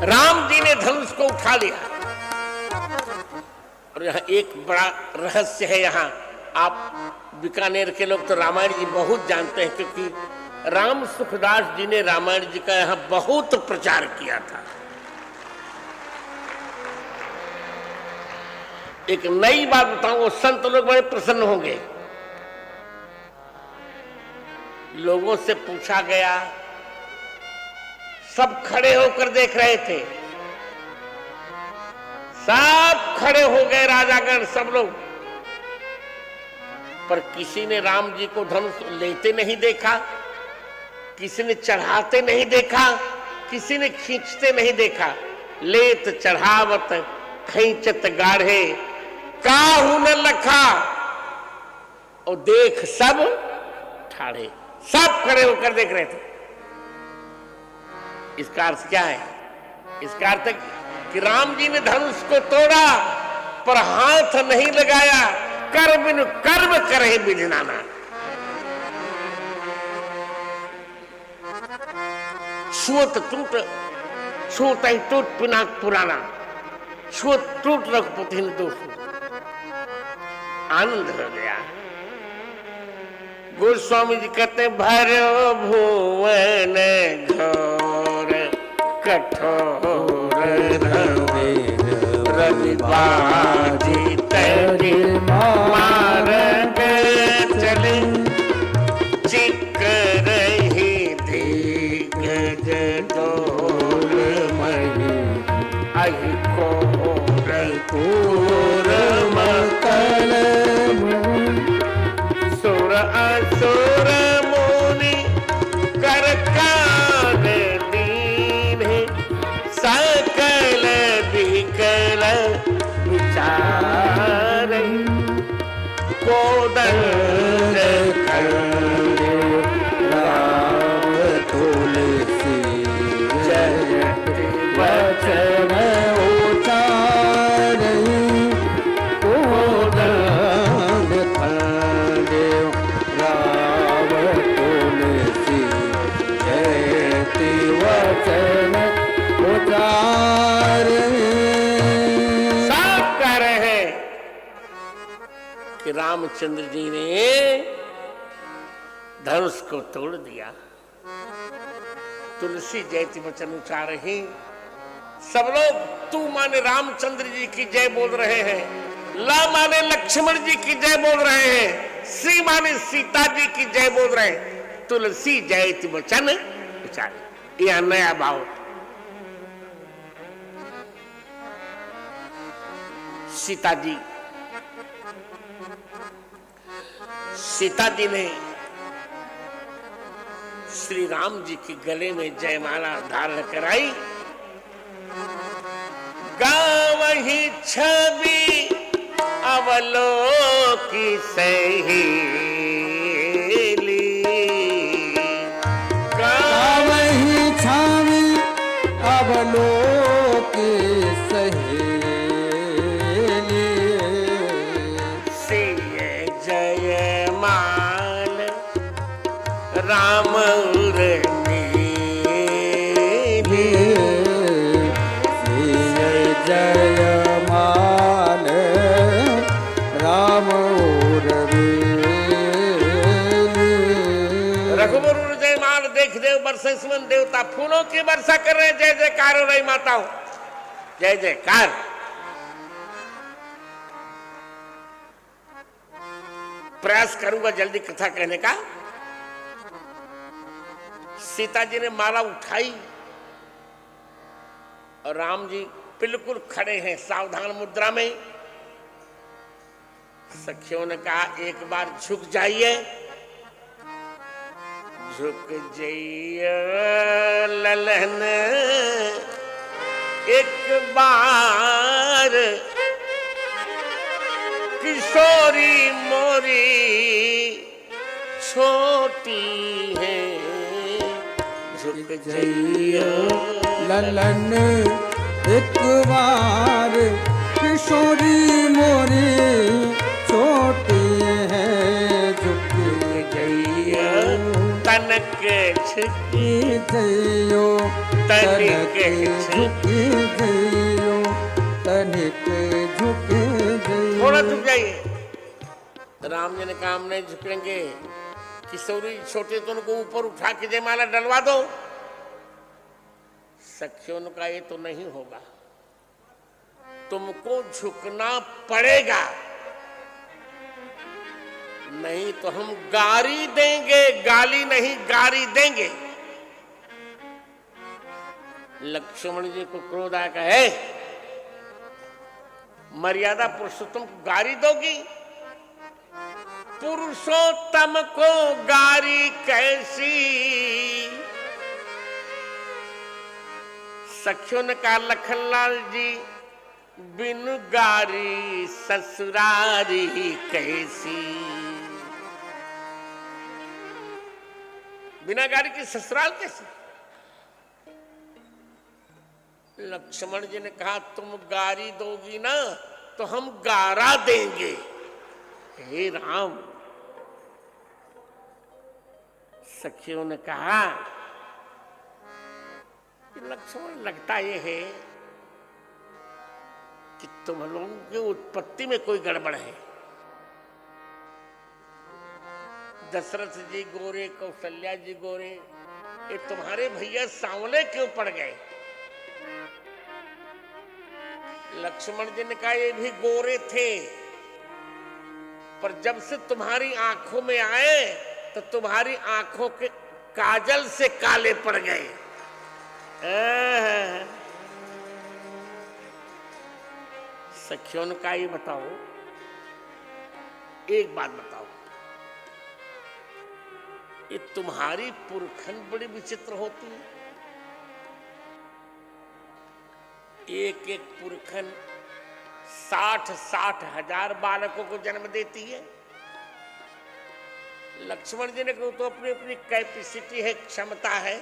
राम जी ने धनुष को उठा लिया। और यहाँ एक बड़ा रहस्य है, यहाँ आप बीकानेर के लोग तो रामायण जी बहुत जानते हैं, क्योंकि राम सुखदास जी ने रामायण जी का यहाँ बहुत प्रचार किया था। एक नई बात बताऊं, वो संत लोग बड़े प्रसन्न होंगे। लोगों से पूछा गया, सब खड़े होकर देख रहे थे, सब खड़े हो गए राजागण, सब लोग, पर किसी ने राम जी को धनुष लेते नहीं देखा, किसी ने चढ़ाते नहीं देखा, किसी ने खींचते नहीं देखा। लेत चढ़ावत खींचत गाढ़े काहू न लखा, और देख सब ठाड़े, सब खड़े होकर देख रहे थे। इसका अर्थ क्या है? इसका अर्थ कि राम जी ने धनुष को तोड़ा पर हाथ नहीं लगाया। कर्म करे विधि नाना। छुअत टूट छूत टूट पिनाक पुराना, छुअत टूट रघुपति ने दोष। आनंद हो गया। गोस्वामी जी कहते भरो भुवन घोर कठोर रवि बाजी तेरी मार्ग चले, चिक रही दिग्गज डोर मही अहि कोर कोर मकल सुर असुर मुनि कर कान दीन, सकल विकल विचार कोदंड खंडे राम तुलसी जयति वचन उचार कोदंड खंडे राम तुलसी जयति वचन उचार। साफ कह रहे हैं कि रामचंद्र जी ने धनुष को तोड़ दिया। तुलसी जयति वचन उचार ही। सब लोग तू माने रामचंद्र जी की जय बोल रहे हैं, ला माने लक्ष्मण जी की जय बोल रहे हैं, श्री माने सीता जी की जय बोल रहे हैं। तुलसी जयति वचन उचार, यह नया भाव। सीता जी ने श्री राम जी के गले में जयमाला धारण कराई। गावही छवि अवलोकी सहेली, गावही छवि अवलोकी सहेली, राम जयमाल राम रघुबर जयमाल देख देव बरसे सुमन देवता, फूलों की वर्षा कर रहे। जय जयकार हो रही माताओं, जय जयकार। प्रयास करूंगा जल्दी कथा कहने का। सीता जी ने माला उठाई और राम जी बिल्कुल खड़े हैं सावधान मुद्रा में। सखियों ने कहा एक बार झुक जाइए। झुक जाइए ललन एक बार, किशोरी मोरी छोटी है। झुक जाइए ललन एक बार, किशोरी मोरी छोटी है। झुक जाइए तनक छिपी जइयो तनिक झुकी जइयो, तनिक झुकी जइयो। थोड़ा झुक जाइए। राम जी ने कहा हम नहीं झुकेंगे, किशोरी छोटे तो उनको ऊपर उठा के जयमाला डलवा दो। सखियों ने कहा ये तो नहीं होगा, तुमको झुकना पड़ेगा, नहीं तो हम गारी देंगे, गाली नहीं गारी देंगे। लक्ष्मण जी को क्रोध आया, कहे मर्यादा पुरुषोत्तम को गारी दोगी? पुरुषोत्तम को गारी कैसी? सखियों ने कहा लखनलाल जी बिन गारी ससुरारी कैसी। बिना गारी की ससुराल कैसी? लक्ष्मण जी ने कहा तुम गारी दोगी ना तो हम गारा देंगे। हे राम, सखियों ने कहा कि लक्ष्मण लगता ये है कि तुम लोगों की उत्पत्ति में कोई गड़बड़ है। दशरथ जी गोरे, कौशल्या जी गोरे, ये तुम्हारे भैया सांवले क्यों पड़ गए? लक्ष्मण जी ने कहा ये भी गोरे थे, पर जब से तुम्हारी आंखों में आए तो तुम्हारी आंखों के काजल से काले पड़ गए। सखियों ने कहा ये बताओ, एक बात बताओ, ये तुम्हारी पुरखन बड़ी विचित्र होती है। एक एक पुरखन 60-60 हजार बालकों को जन्म देती है। लक्ष्मण जी ने कहा तो अपनी अपनी कैपेसिटी है, क्षमता है।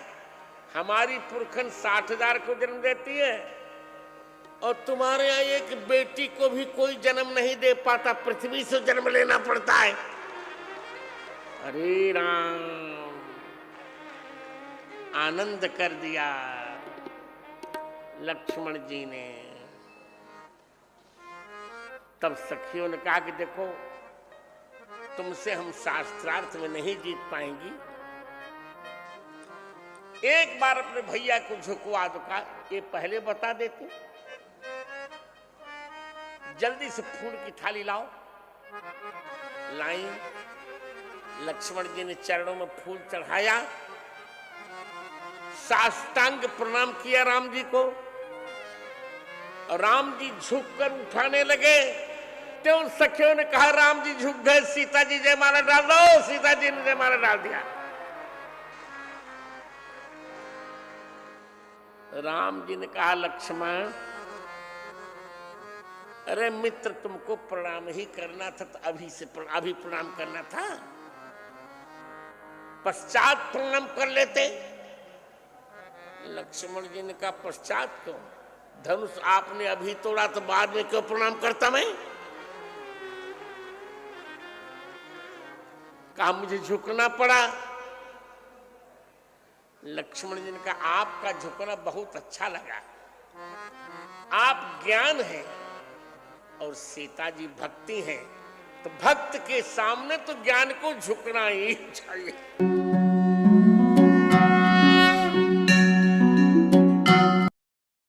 हमारी पुरखन 60,000 को जन्म देती है और तुम्हारे यहाँ एक बेटी को भी कोई जन्म नहीं दे पाता, पृथ्वी से जन्म लेना पड़ता है। अरे राम, आनंद कर दिया लक्ष्मण जी ने। तब सखियों ने कहा कि देखो तुमसे हम शास्त्रार्थ में नहीं जीत पाएंगी, एक बार अपने भैया को झुकवा दो। का ये पहले बता देती, जल्दी से फूल की थाली लाओ। लाई, लक्ष्मण जी ने चरणों में फूल चढ़ाया, साष्टांग प्रणाम किया राम जी को। राम जी झुककर उठाने लगे तो सखियों ने कहा राम जी झुक गए, सीता जी जयमाला डाल दो। सीता जी ने जयमाला डाल दिया। राम जी ने कहा लक्ष्मण, अरे मित्र तुमको प्रणाम ही करना था तो अभी प्रणाम करना था, पश्चात प्रणाम कर लेते। लक्ष्मण जी ने कहा पश्चात क्यों? धनुष आपने अभी तोड़ा तो बाद में क्यों प्रणाम करता मैं? कहा मुझे झुकना पड़ा। लक्ष्मण जी ने कहा आपका झुकना बहुत अच्छा लगा, आप ज्ञान है और सीता जी भक्ति है, तो भक्त के सामने तो ज्ञान को झुकना ही चाहिए।